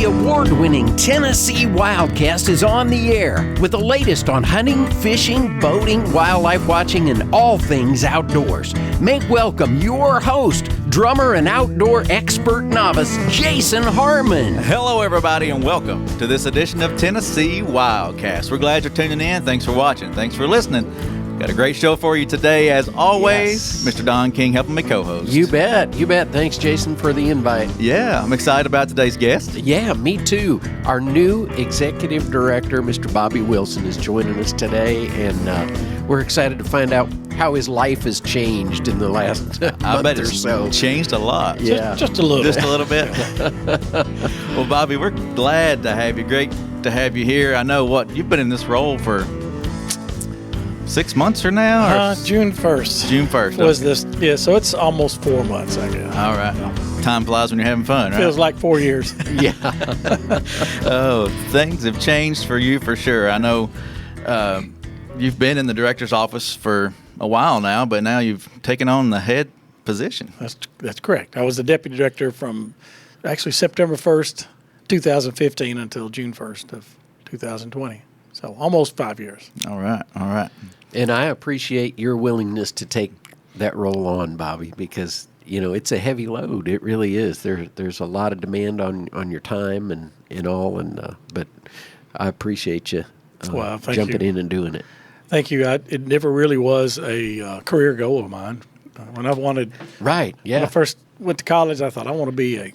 The award-winning Tennessee WildCast is on the air with the latest on hunting, fishing, boating, wildlife watching, and all things outdoors. Make welcome your host, drummer and outdoor expert novice, Jason Harmon. Hello, everybody, and welcome to this edition of Tennessee WildCast. We're glad you're tuning in. Thanks for watching. Thanks for listening. Got a great show for you today, as always. Yes. Mr. Don King helping me co-host. You bet. You bet. Thanks, Jason, for the invite. Yeah, I'm excited about today's guest. Yeah, me too. Our new executive director, Mr. Bobby Wilson, is joining us today, and we're excited to find out how his life has changed in the last month or so. Changed a lot. Yeah, just a little. Just a little bit. Well, Bobby, we're glad to have you. Great to have you here. I know you've been in this role for 6 months or now? June 1st. June 1st. Was this? Yeah, so it's almost 4 months, I guess. All right. Time flies when you're having fun, right? Feels like 4 years. Yeah. Oh, things have changed for you for sure. I know you've been in the director's office for a while now, but now you've taken on the head position. That's correct. I was the deputy director from actually September 1st, 2015 until June 1st of 2020. So almost 5 years. All right. And I appreciate your willingness to take that role on, Bobby, because, it's a heavy load. It really is. There's a lot of demand on your time and all, but I appreciate you jumping in and doing it. Thank you. It never really was a career goal of mine. When I first went to college, I thought I want to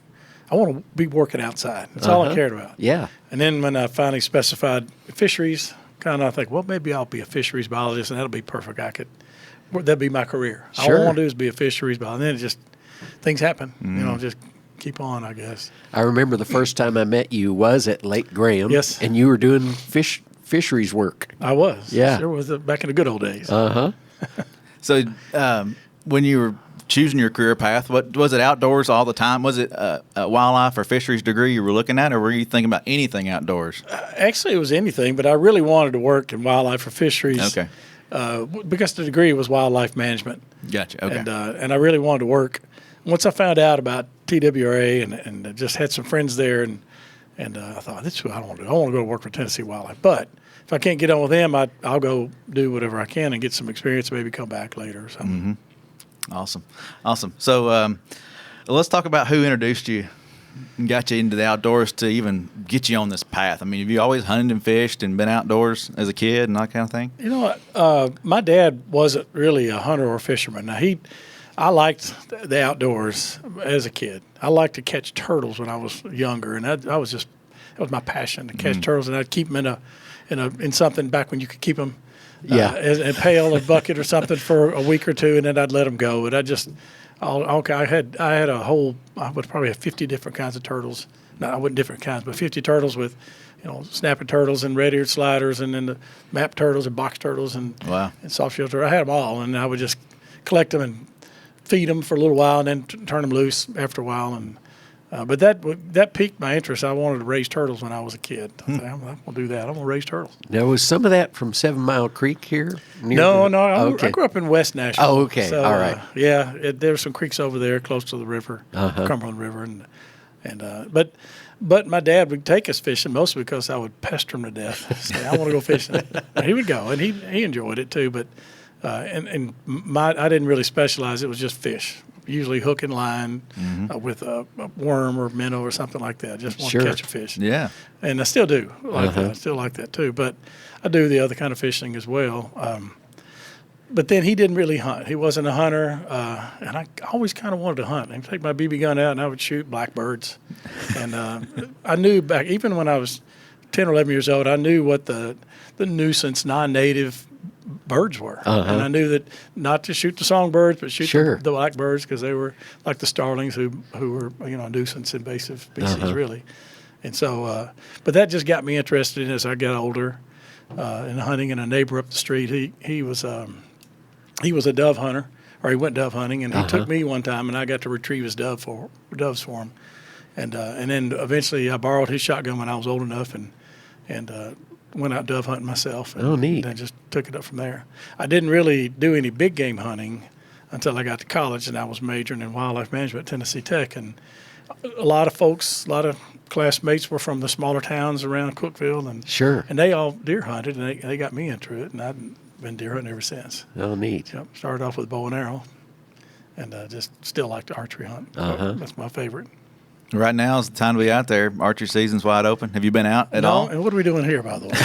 be working outside. That's all I cared about. Yeah. And then when I finally specified fisheries, I think, well, maybe I'll be a fisheries biologist, and that'll be perfect. That'd be my career. Sure. All I want to do is be a fisheries biologist. And then things happen. Just keep on, I guess. I remember the first time I met you was at Lake Graham. Yes. And you were doing fisheries work. I was. Yeah. Sure was back in the good old days. Uh-huh. So when you were choosing your career path, what was it, outdoors all the time? Was it a wildlife or fisheries degree you were looking at, or were you thinking about anything outdoors? Actually, it was anything, but I really wanted to work in wildlife or fisheries. Okay. Because the degree was wildlife management. Gotcha. Okay. And I really wanted to work. Once I found out about TWRA and just had some friends there, and I thought, this is what I want to do. I want to go work for Tennessee Wildlife. But if I can't get on with them, I'll go do whatever I can and get some experience, maybe come back later or something. Mm-hmm. Awesome. So let's talk about who introduced you and got you into the outdoors to even get you on this path. I mean, have you always hunted and fished and been outdoors as a kid and that kind of thing? You know what? My dad wasn't really a hunter or a fisherman. Now, I liked the outdoors as a kid. I liked to catch turtles when I was younger, and that was my passion, to catch turtles, and I'd keep them in something back when you could keep them. A pail or bucket or something for a week or two, and then I'd let them go. And I had a whole, I would probably have 50 different kinds of turtles. No, I wouldn't different kinds, but 50 turtles with, snapping turtles and red-eared sliders, and then the map turtles and box turtles and soft-shell turtles. I had them all, and I would just collect them and feed them for a little while, and then turn them loose after a while. And but that piqued my interest. I wanted to raise turtles when I was a kid. I said, I'm going to do that. I'm going to raise turtles. Now, was some of that from 7 Mile Creek here? No. I grew up in West Nashville. Oh, okay. So, all right. There's some creeks over there close to the river, Cumberland River. But my dad would take us fishing, mostly because I would pester him to death. Say, I want to go fishing. And he would go, and he enjoyed it too. But I didn't really specialize. It was just fish. Usually hook and line with a worm or minnow or something like that. Just want to catch a fish. Yeah. And I still do like that. I still like that too. But I do the other kind of fishing as well. But then he didn't really hunt. He wasn't a hunter. And I always kind of wanted to hunt. I'd take my BB gun out and I would shoot blackbirds. And I knew back, even when I was 10 or 11 years old, I knew what the nuisance non-native birds were. And I knew that not to shoot the songbirds, but shoot the blackbirds, because they were like the starlings who were, a nuisance invasive species, really. And so, but that just got me interested in as I got older in hunting. And a neighbor up the street, he was a dove hunter, or he went dove hunting, and he took me one time, and I got to retrieve his doves for him. And then eventually I borrowed his shotgun when I was old enough, and went out dove hunting myself. And, neat. And I just took it up from there. I didn't really do any big game hunting until I got to college, and I was majoring in wildlife management at Tennessee Tech. And a lot of folks, a lot of classmates were from the smaller towns around Cookeville, and Sure. and they all deer hunted, and they got me into it, and I've been deer hunting ever since. Oh, neat. Yep. Started off with bow and arrow, and just still like to archery hunt. That's my favorite. Right now is the time to be out there. Archery season's wide open. Have you been out at all? And what are we doing here, by the way?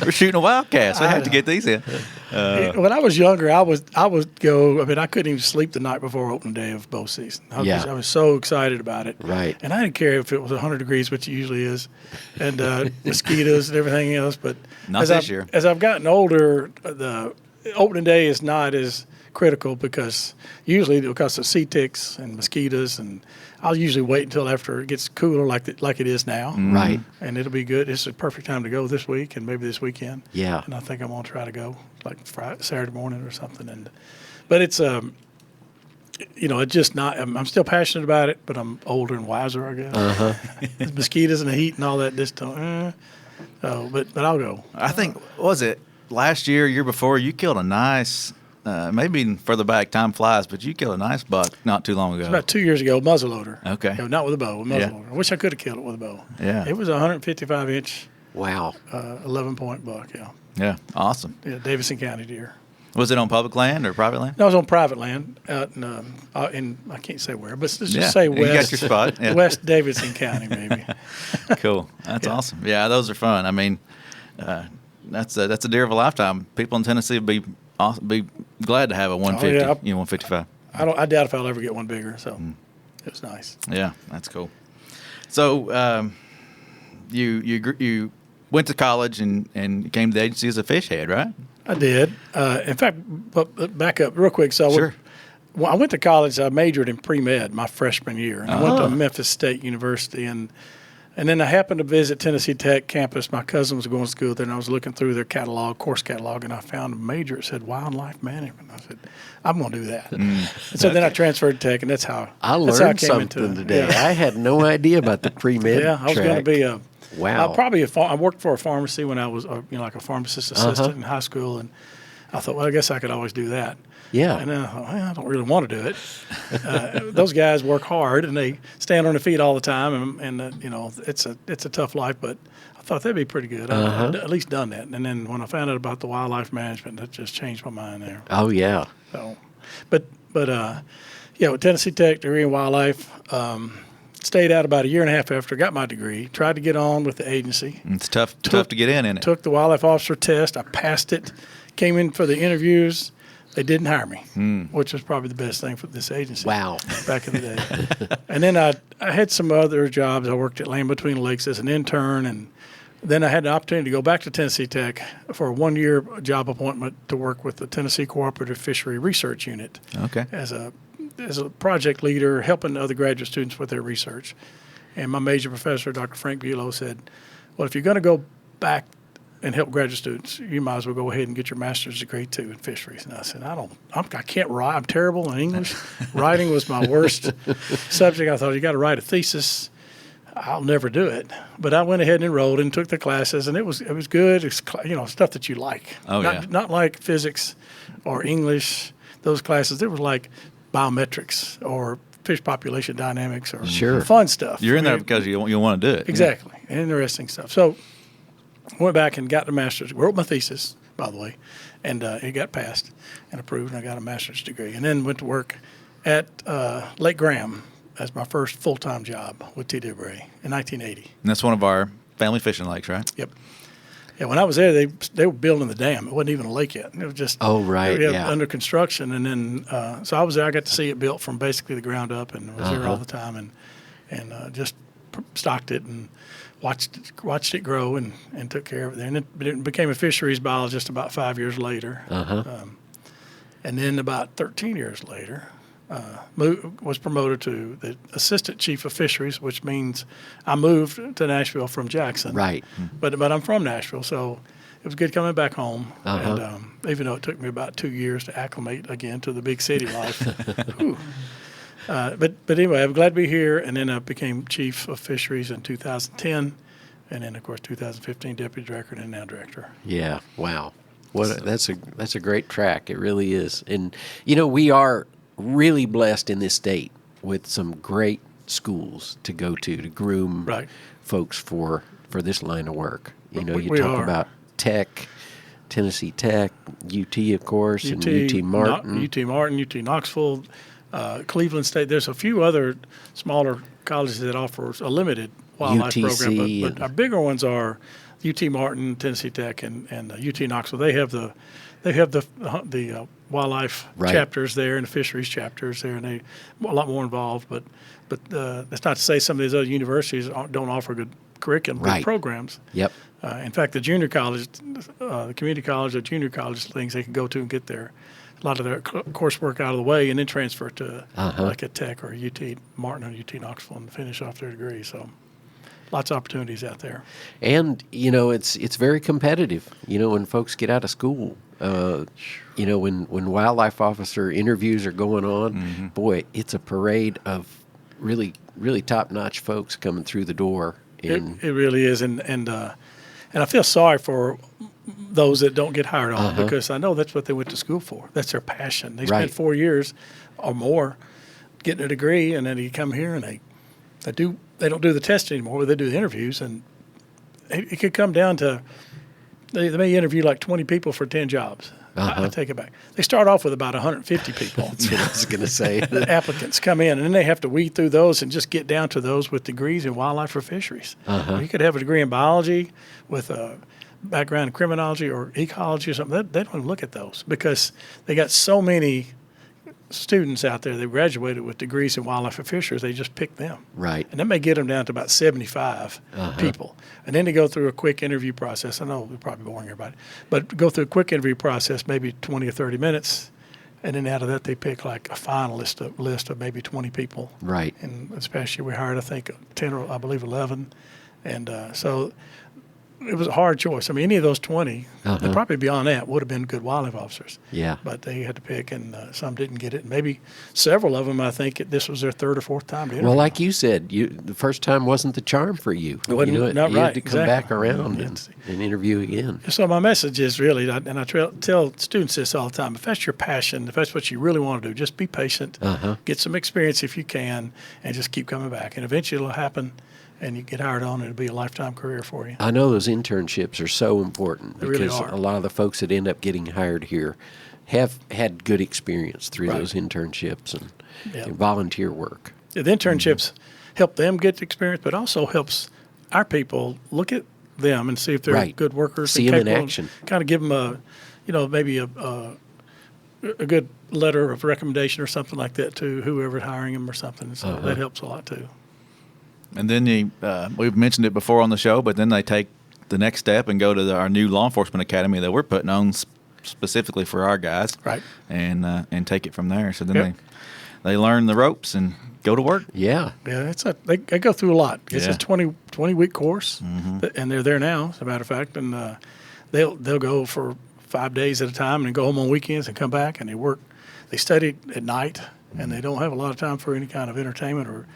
We're shooting a WildCast. We have to get these in. When I was younger, I would go. I mean, I couldn't even sleep the night before opening day of bow season. I was so excited about it. Right. And I didn't care if it was 100 degrees, which it usually is, and mosquitoes and everything else. But Not this year. As I've gotten older, the opening day is not as critical because of sea ticks and mosquitoes, and I'll usually wait until after it gets cooler like it is now. Right. And it'll be good. It's a perfect time to go this week and maybe this weekend. Yeah. And I think I'm going to try to go like Saturday morning or something. But it's, it's just not, I'm still passionate about it, but I'm older and wiser, I guess. The mosquitoes and the heat and all that just don't, but I'll go. I think, was it last year before, you killed a nice, maybe even further back, time flies, but you killed a nice buck not too long ago. It's about 2 years ago, muzzleloader. Okay. Not with a bow, Yeah. muzzleloader. I wish I could have killed it with a bow. Yeah. It was a 155-inch, Wow. 11-point buck, yeah. Yeah, awesome. Yeah, Davidson County deer. Was it on public land or private land? No, I was on private land out in I can't say where, but let's just say you west. got your spot. Yeah. West Davidson County, maybe. Cool. That's Yeah. awesome. Yeah, those are fun. I mean, that's a deer of a lifetime. People in Tennessee would be glad to have a 150, 155. I doubt if I'll ever get one bigger. So it was nice. Yeah, that's cool. So you went to college and came to the agency as a fish head, right? I did. In fact, but back up real quick. So Sure. When I went to college, I majored in pre-med my freshman year. And I went to Memphis State University, and then I happened to visit Tennessee Tech campus. My cousin was going to school there, and I was looking through their course catalog, and I found a major that said wildlife management. I said, I'm going to do that. And so then I transferred to Tech, and that's how I that's how learned came something into it. today. Yeah. I had no idea about the pre-med Yeah, I was going to track. be a Wow. I worked for a pharmacy when I was like a pharmacist assistant in high school, and I thought, well, I guess I could always do that. Yeah. And I thought, well, I don't really want to do it. Those guys work hard and they stand on their feet all the time, and it's a tough life. But I thought that'd be pretty good. I'd at least done that. And then when I found out about the wildlife management, that just changed my mind there. Oh, yeah. So, but with Tennessee Tech degree in wildlife. Stayed out about a year and a half after I got my degree. Tried to get on with the agency. It's tough to get in it. Took the wildlife officer test. I passed it. Came in for the interviews. They didn't hire me, which was probably the best thing for this agency. Wow. Back in the day. And then I had some other jobs. I worked at Land Between the Lakes as an intern, and then I had the opportunity to go back to Tennessee Tech for a 1-year job appointment to work with the Tennessee Cooperative Fishery Research Unit. Okay. As a project leader, helping other graduate students with their research. And my major professor, Dr. Frank Bulow, said, well, if you're going to go back and help graduate students, you might as well go ahead and get your master's degree too in fisheries. And I said, I can't write. I'm terrible in English. Writing was my worst subject. I thought, you got to write a thesis. I'll never do it. But I went ahead and enrolled and took the classes, and it was good. It's stuff that you like. Not like physics or English. Those classes, it was like biometrics or fish population dynamics or fun stuff. You're in there because you want to do it. Exactly. Interesting stuff. So I went back and got the master's. Wrote my thesis, by the way, and it got passed and approved, and I got a master's degree. And then went to work at Lake Graham as my first full-time job with TWRA in 1980. And that's one of our family fishing lakes, right? Yep. Yeah, when I was there, they were building the dam. It wasn't even a lake yet. It was just under construction. And then so I was there. I got to see it built from basically the ground up, and was there all the time, and just stocked it and watched it grow and took care of it. And it became a fisheries biologist about 5 years later. And then about 13 years later, was promoted to the assistant chief of fisheries, which means I moved to Nashville from Jackson. Right. But I'm from Nashville, so it was good coming back home. And even though it took me about 2 years to acclimate again to the big city life. But anyway, I'm glad to be here. And then I became chief of fisheries in 2010, and then of course 2015 deputy director, and now director. Yeah. Wow. That's a great track. It really is. And we are really blessed in this state with some great schools to go to groom Right. folks for this line of work. You know, you We talk are. about Tech, Tennessee Tech, UT, of course, and UT Martin, Martin. UT Knoxville, Cleveland State. There's a few other smaller colleges that offer a limited wildlife program, UTC but and- our bigger ones are UT Martin, Tennessee Tech, and UT Knoxville. They have the wildlife Right. chapters there and the fisheries chapters there, and they a lot more involved. But that's not to say some of these other universities don't offer good curriculum, Right. good programs. Yep. In fact, the junior college, the community college, or junior college things they can go to and get a lot of their coursework out of the way, and then transfer to like a Tech or UT Martin or UT Knoxville and finish off their degree. So, lots of opportunities out there. And you know, it's very competitive. You know, when folks get out of school, you know, when wildlife officer interviews are going on, boy, it's a parade of really top-notch folks coming through the door. And It really is, and I feel sorry for those that don't get hired on because I know that's what they went to school for. That's their passion. They Right. spent 4 years or more getting a degree, and then you come here and they don't do the test anymore. But they do the interviews, and it could come down to they may interview like 20 people for 10 jobs. I take it back. They start off with about 150 people. that's what I was going to say. Applicants come in, and then they have to weed through those and just get down to those with degrees in wildlife or fisheries. You could have a degree in biology with a background in criminology or ecology or something. They don't even look at those because they got so many students out there that graduated with degrees in wildlife or fisheries. They just pick them. Right. And that may get them down to about 75 people. And then they go through a quick interview process. I know we're probably boring everybody, but go through a quick interview process, maybe 20 or 30 minutes. And then out of that, they pick like a finalist list of maybe 20 people. Right. And this past year, we hired, I think, 10 or I believe 11. And so it was a hard choice. I mean, any of those 20, and probably beyond that, would have been good wildlife officers. Yeah. But they had to pick, and some didn't get it. And maybe several of them, I think, this was their third or fourth time to interview. Well, like you said, the first time wasn't the charm for you. It wasn't- you know, not you had right, to come exactly. back around and interview again. So my message is really, and I tell students this all the time, if that's your passion, if that's what you really want to do, just be patient, get some experience if you can, and just keep coming back. And eventually it'll happen, and you get hired on, and it'll be a lifetime career for you. I know those internships are so important They really because are. a lot of the folks that end up getting hired here have had good experience through Right. those internships and, Yeah. and volunteer work. The internships help them get the experience, but also helps our people look at them and see if they're Right. good workers. See and 'em in capable, action. Kind of give them maybe a good letter of recommendation or something like that to whoever's hiring them or something. So that helps a lot too. And then we've mentioned it before on the show, but then they take the next step and go to our new law enforcement academy that we're putting on specifically for our guys, Right. And take it from there. So then Yep. they learn the ropes and go to work. Yeah. Yeah, they go through a lot. It's Yeah. a 20-week course, and they're there now, as a matter of fact. And they'll go for 5 days at a time and go home on weekends and come back, and they work. They study at night, and they don't have a lot of time for any kind of entertainment or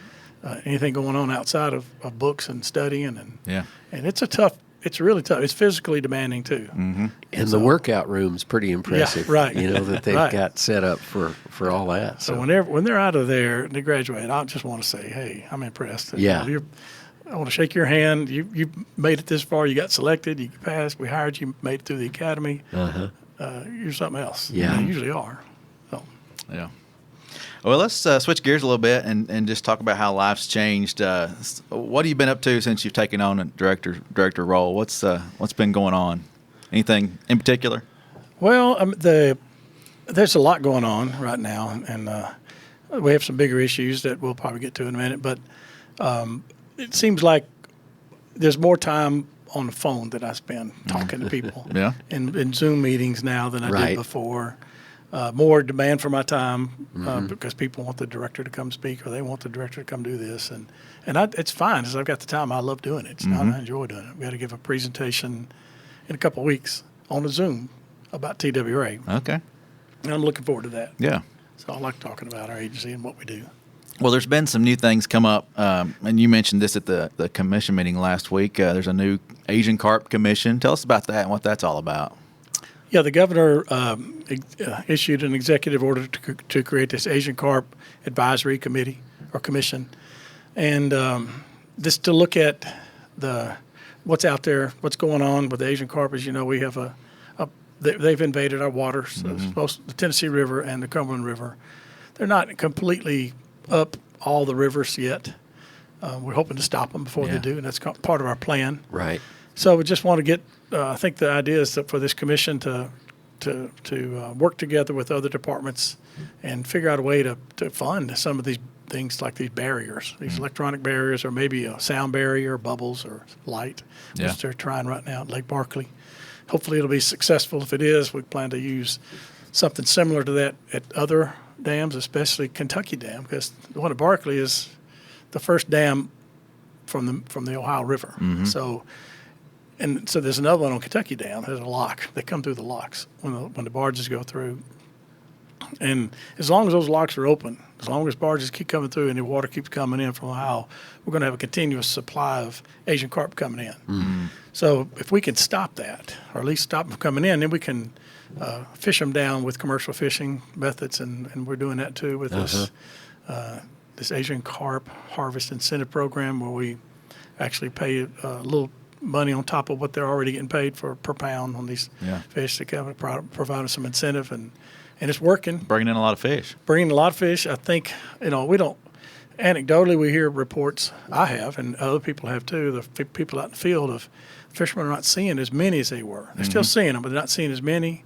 anything going on outside of books and studying. And it's really tough. It's physically demanding too. And the workout room's pretty impressive. right. You know, that they've Right. got set up for all that. So when they're out of there and they graduate, I just want to say, hey, I'm impressed. Yeah. I want to shake your hand. You made it this far. You got selected. You passed. We hired you. Made it through the academy. You're something else. Yeah. You usually are. So. Yeah. Well, let's switch gears a little bit and just talk about how life's changed. What have you been up to since you've taken on a director role? What's been going on? Anything in particular? Well, there's a lot going on right now, and we have some bigger issues that we'll probably get to in a minute. But it seems like there's more time on the phone that I spend talking to people. Yeah. In Zoom meetings now than I Right. did before. More demand for my time because people want the director to come speak or they want the director to come do this. And it's fine because I've got the time. I love doing it. I enjoy doing it. We got to give a presentation in a couple of weeks on a Zoom about TWRA. Okay. And I'm looking forward to that. Yeah. So I like talking about our agency and what we do. Well, there's been some new things come up, and you mentioned this at the commission meeting last week. There's a new Asian Carp Commission. Tell us about that and what that's all about. Yeah, the governor issued an executive order to create this Asian Carp Advisory Committee or commission, and just to look at what's out there, what's going on with the Asian carp. As you know, we have they've invaded our waters, both the Tennessee River and the Cumberland River. They're not completely up all the rivers yet. We're hoping to stop them before they do, and that's part of our plan. Right. So we just want to get. I think the idea is that for this commission to work together with other departments and figure out a way to fund some of these things like these barriers, these electronic barriers, or maybe a sound barrier, bubbles, or light, which they're trying right now at Lake Barkley. Hopefully it'll be successful. If it is, we plan to use something similar to that at other dams, especially Kentucky Dam, because the one at Barkley is the first dam from the Ohio River. So there's another one on Kentucky Dam. There's a lock. They come through the locks when the barges go through. And as long as those locks are open, as long as barges keep coming through and the water keeps coming in from Ohio, we're going to have a continuous supply of Asian carp coming in. So if we can stop that, or at least stop them from coming in, then we can fish them down with commercial fishing methods, and we're doing that too with this Asian carp harvest incentive program, where we actually pay a little money on top of what they're already getting paid for per pound on these fish to come provide them some incentive, and it's working. Bringing in a lot of fish. Bringing a lot of fish. I think, we don't, anecdotally we hear reports, I have, and other people have too, the people out in the field, of fishermen are not seeing as many as they were. They're still seeing them, but they're not seeing as many.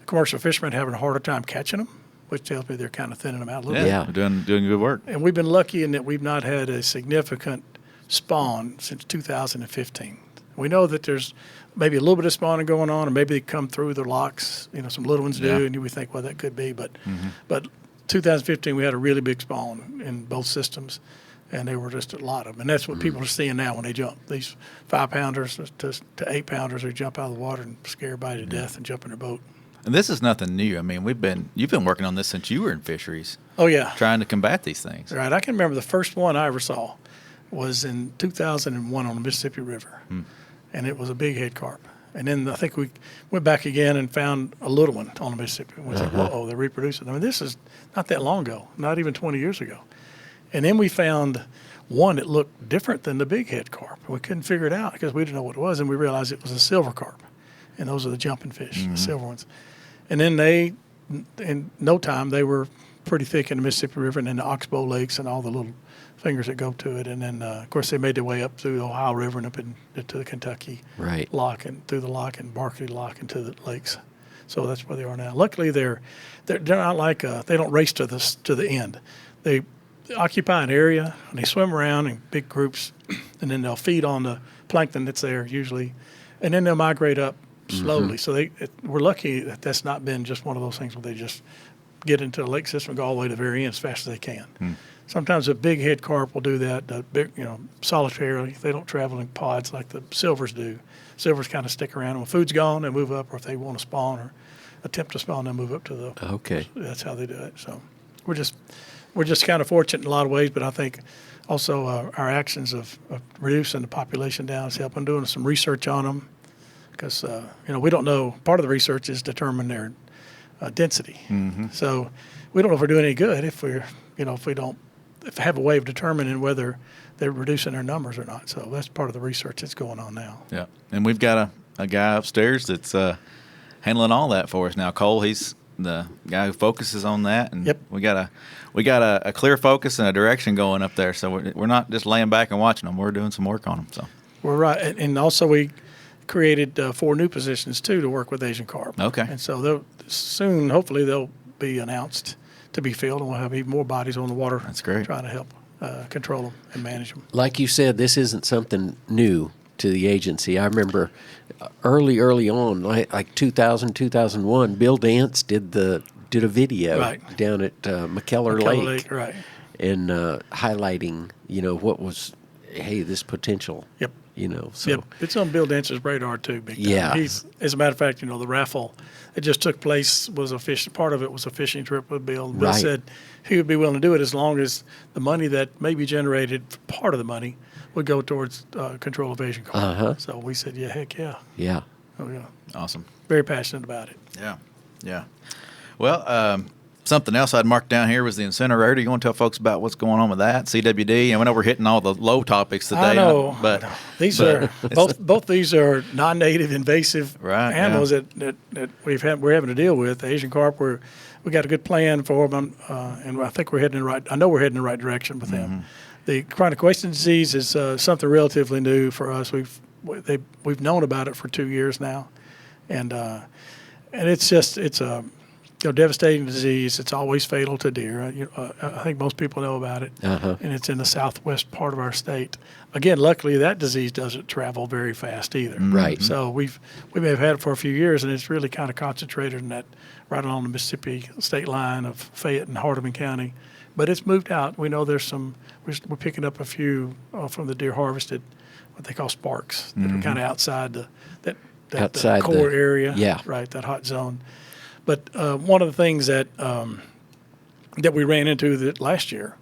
Commercial fishermen having a harder time catching them, which tells me they're kind of thinning them out a little bit. Yeah, they're doing good work. And we've been lucky in that we've not had a significant spawn since 2015. We know that there's maybe a little bit of spawning going on, or maybe they come through the locks. Some little ones do, and we think, well, that could be. But 2015, we had a really big spawn in both systems, and there were just a lot of them. And that's what people are seeing now when they jump. These 5-pounders to 8-pounders, they jump out of the water and scare everybody to death and jump in their boat. And this is nothing new. I mean, you've been working on this since you were in fisheries. Oh, yeah. Trying to combat these things. Right. I can remember the first one I ever saw was in 2001 on the Mississippi River. And it was a big head carp. And then I think we went back again and found a little one on the Mississippi. And we was like, whoa, they're reproducing. I mean, this is not that long ago, not even 20 years ago. And then we found one that looked different than the big head carp. We couldn't figure it out because we didn't know what it was, and we realized it was a silver carp. And those are the jumping fish, the silver ones. And then in no time, they were pretty thick in the Mississippi River and in the Oxbow Lakes and all the little fingers that go to it. And then, of course, they made their way up through the Ohio River and up into the Kentucky lock, and through the lock and Barkley lock into the lakes. So that's where they are now. Luckily, they're not like they don't race to the end. They occupy an area and they swim around in big groups, and then they'll feed on the plankton that's there usually, and then they'll migrate up slowly. So we're lucky that that's not been just one of those things where they just get into the lake system and go all the way to the very end as fast as they can. Sometimes a big head carp will do that, the big, solitarily. They don't travel in pods like the silvers do. Silvers kind of stick around. When food's gone, they move up, or if they want to spawn or attempt to spawn, they move up to the. Okay. That's how they do it. So we're just kind of fortunate in a lot of ways, but I think also our actions of reducing the population down is helping. Doing some research on them, because we don't know. Part of the research is determine their density. So we don't know if we're doing any good if we don't have a way of determining whether they're reducing their numbers or not. So that's part of the research that's going on now. Yeah, and we've got a guy upstairs that's handling all that for us now. Cole, he's the guy who focuses on that, and we got a clear focus and a direction going up there. So we're not just laying back and watching them. We're doing some work on them. So we're right, and also we created 4 new positions too to work with Asian carp. Okay, and so soon, hopefully, they'll be announced to be filled, and we'll have even more bodies on the water. That's great. Trying to help control them and manage them. Like you said, this isn't something new to the agency. I remember early on, like 2000, 2001, Bill Dance did a video down at McKellar Lake, right, and highlighting, what was, this potential. Yep. So yep. It's on Bill Dance's radar too. Big time. Yeah. As a matter of fact, the raffle that just took place was part of it was a fishing trip with Bill. Bill said he would be willing to do it as long as the money that may be generated, part of the money, would go towards control of Asian carp. So we said, heck yeah. Yeah. Oh yeah. Awesome. Very passionate about it. Yeah. Well, something else I'd marked down here was the incinerator. You want to tell folks about what's going on with that? CWD. I know we're hitting all the low topics today. I know, but these are both these are non-native invasive animals yeah. that we're having to deal with. The Asian carp, we got a good plan for them, and I think we're heading in the right. I know we're heading in the right direction with them. The chronic wasting disease is something relatively new for us. We've known about it for 2 years now, and it's a devastating disease. It's always fatal to deer. I think most people know about it, and it's in the southwest part of our state. Again, luckily that disease doesn't travel very fast either. Right. So we may have had it for a few years, and it's really kind of concentrated in that right along the Mississippi state line of Fayette and Hardeman County. But it's moved out. We know there's some. We're picking up a few from the deer harvested, what they call sparks, that are kind of outside that core area. Yeah. Right, that hot zone. But one of the things that we ran into last year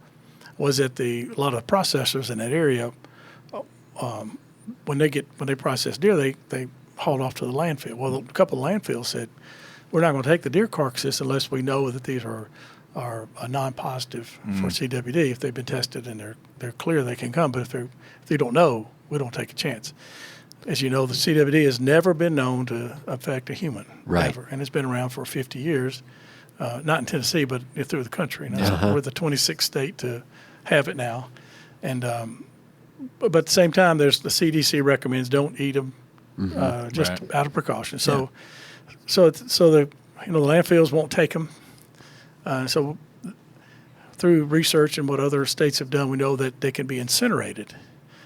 was that a lot of the processors in that area, when they process deer, they hauled off to the landfill. Well, a couple of landfills said, we're not going to take the deer carcasses unless we know that these are non-positive for CWD. If they've been tested and they're clear, they can come. But if they don't know, we don't take a chance. As you know, the CWD has never been known to affect a human, right? Ever. And it's been around for 50 years, not in Tennessee, but through the country. So we're the 26th state to have it now. And but at the same time, the CDC recommends don't eat them, just out of precaution. So the landfills won't take them. So through research and what other states have done, we know that they can be incinerated.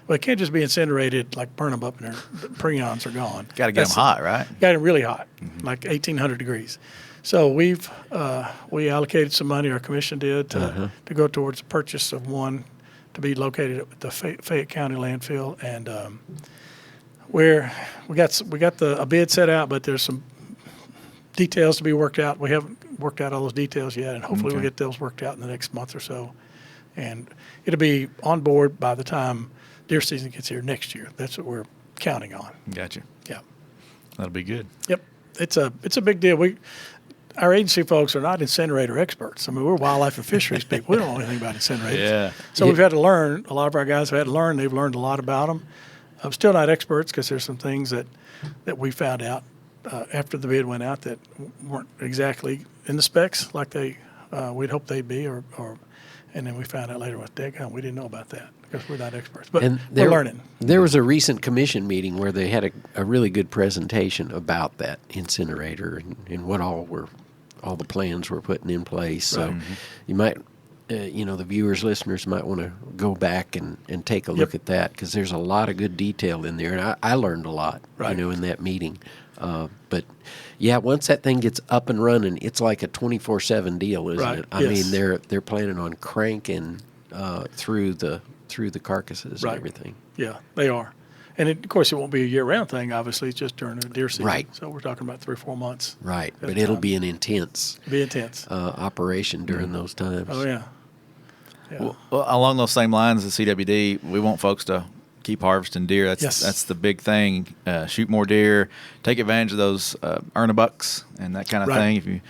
Well, it can't just be incinerated, like burn them up and their prions are gone. Got to get them hot, right? Got them really hot, like 1,800 degrees. So we allocated some money, our commission did, to go towards the purchase of one to be located at the Fayette County landfill. And we got a bid set out, but there's some details to be worked out. We haven't worked out all those details yet, and hopefully we'll get those worked out in the next month or so. And it'll be on board by the time deer season gets here next year. That's what we're counting on. Gotcha. Yeah. That'll be good. Yep. It's a big deal. Our agency folks are not incinerator experts. I mean, we're wildlife and fisheries people. We don't know anything about incinerators. Yeah. So we've had to learn. A lot of our guys have had to learn. They've learned a lot about them. I'm still not experts because there's some things that we found out after the bid went out that weren't exactly in the specs like we'd hoped they'd be, and then we found out later, we didn't know about that because we're not experts. But we're learning. There was a recent commission meeting where they had a really good presentation about that incinerator and what all the plans were putting in place. So you might, the viewers, listeners might want to go back and take a look at that because there's a lot of good detail in there. And I learned a lot, in that meeting. But yeah, once that thing gets up and running, it's like a 24/7 deal, isn't it? I mean, they're planning on cranking through the carcasses and everything. Yeah, they are. And of course, it won't be a year-round thing. Obviously, it's just during the deer season. Right. So we're talking about 3 or 4 months. Right, but it'll be an intense operation during those times. Oh yeah. Well, along those same lines, the CWD, we want folks to keep harvesting deer. That's the big thing. Shoot more deer. Take advantage of those earn-a-bucks and that kind of thing.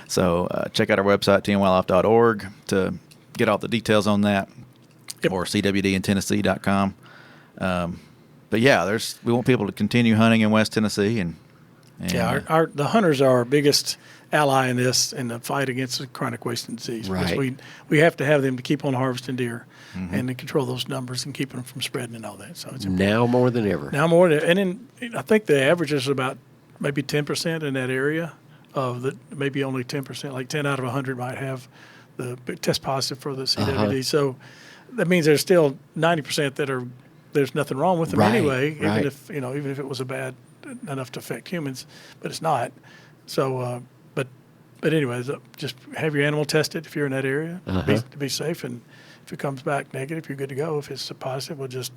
So check out our website, tnwildlife.org, to get all the details on that, or cwdintennessee.com. But yeah, we want people to continue hunting in West Tennessee, and the hunters are our biggest ally in the fight against the chronic wasting disease. Right. Because we have to have them to keep on harvesting deer and to control those numbers and keeping them from spreading and all that. So it's important. Now more than ever. And then I think the average is about maybe 10% in that area maybe only 10%, like 10 out of 100 might have the test positive for the CWD. So that means there's still 90% there's nothing wrong with them anyway, even if it was bad enough to affect humans, but it's not. So, but anyways, just have your animal tested if you're in that area to be safe. And if it comes back negative, you're good to go. If it's positive, we'll just,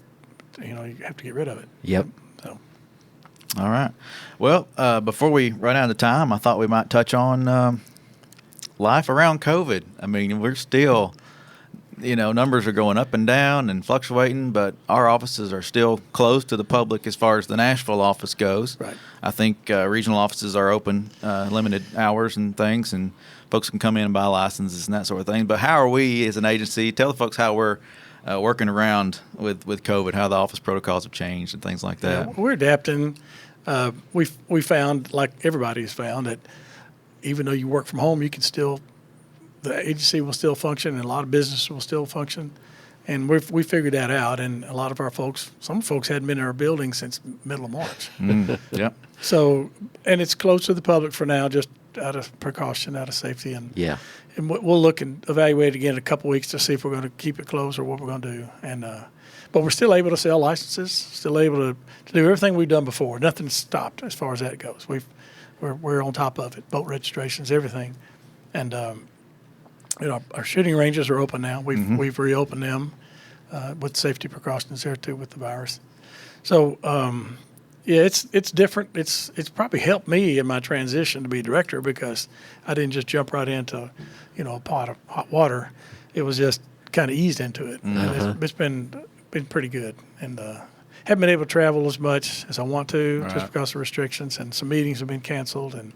you have to get rid of it. Yep. So. All right. Well, before we run out of time, I thought we might touch on life around COVID. I mean, we're still, numbers are going up and down and fluctuating, but our offices are still closed to the public as far as the Nashville office goes. Right. I think regional offices are open limited hours and things, folks can come in and buy licenses and that sort of thing. But how are we as an agency? Tell the folks how we're working around with COVID, how the office protocols have changed and things like that. Yeah, we're adapting. We found, like everybody's found, that even though you work from home, you can still, the agency will still function, and a lot of businesses will still function. And we figured that out, and a lot of our folks, some folks hadn't been in our building since middle of March. Yeah. So, and it's closed to the public for now, just out of precaution, out of safety, and we'll look and evaluate again in a couple weeks to see if we're going to keep it closed or what we're going to do. And but we're still able to sell licenses, still able to do everything we've done before. Nothing's stopped as far as that goes. We're on top of it, boat registrations, everything, and our shooting ranges are open now. We've reopened them with safety precautions there too with the virus. So it's different. It's probably helped me in my transition to be director because I didn't just jump right into a pot of hot water. It was just kind of eased into it. And it's been pretty good, and haven't been able to travel as much as I want to just because of restrictions, and some meetings have been canceled and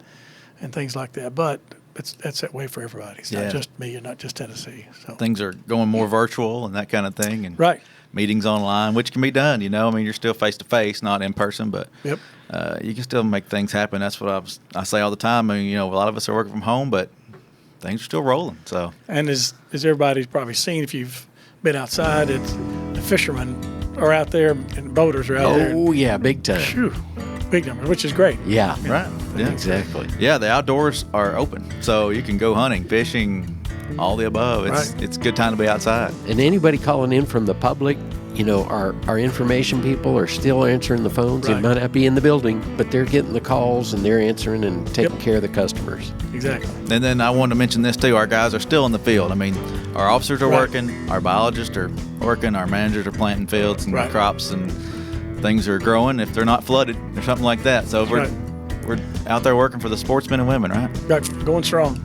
things like that. But that's that way for everybody. It's not just me and not just Tennessee. So things are going more virtual and that kind of thing, and meetings online, which can be done. I mean, you're still face to face, not in person, but you can still make things happen. That's what I say all the time. I mean, a lot of us are working from home, but things are still rolling. So, and as everybody's probably seen, if you've been outside, it's the fishermen are out there and boaters are out there. Oh yeah, big time. Phew, big number, which is great. Yeah. Right. Yeah. Exactly. Yeah, the outdoors are open, so you can go hunting, fishing, all the above. It's a good time to be outside. And anybody calling in from the public, our information people are still answering the phones. They might not be in the building, but they're getting the calls and they're answering and taking care of the customers. Exactly. And then I wanted to mention this too. Our guys are still in the field. I mean, our officers are working, our biologists are working, our managers are planting fields and crops, and things are growing if they're not flooded or something like that. So we're out there working for the sportsmen and women, right? Going strong.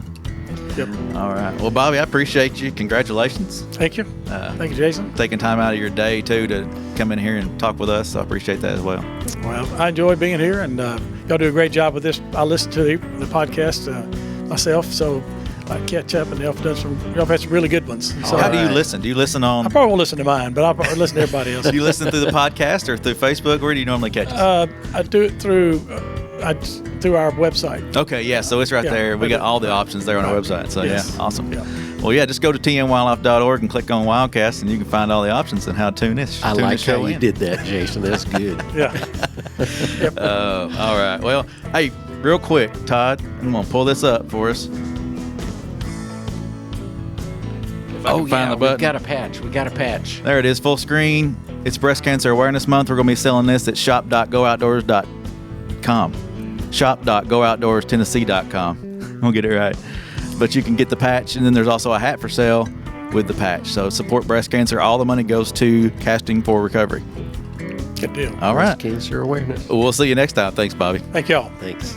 Yep. All right. Well, Bobby, I appreciate you. Congratulations. Thank you. Thank you, Jason. Taking time out of your day, too, to come in here and talk with us. So I appreciate that as well. Well, I enjoy being here, and y'all do a great job with this. I listen to the podcast myself, so I catch up, and y'all have had some really good ones. So, how do you listen? Do you listen on? I probably won't listen to mine, but I'll probably listen to everybody else. Do you listen through the podcast or through Facebook? Where do you normally catch us? I do it through our website. Okay, yeah, so it's right there. We got all the options there on our website. So, awesome. Yeah. Well, just go to tnwildlife.org and click on Wildcast, and you can find all the options and how to tune this. I like how you did that, Jason. That's good. All right. Well, hey, real quick, Todd, I'm going to pull this up for us. Find the button. We got a patch. There it is, full screen. It's Breast Cancer Awareness Month. We're going to be selling this at shop.gooutdoors.com. shop.gooutdoorstennessee.com. We'll get it right. But you can get the patch, and then there's also a hat for sale with the patch. So support breast cancer. All the money goes to Casting for Recovery. Good deal. All right. Breast cancer awareness. We'll see you next time. Thanks, Bobby. Thank y'all. Thanks.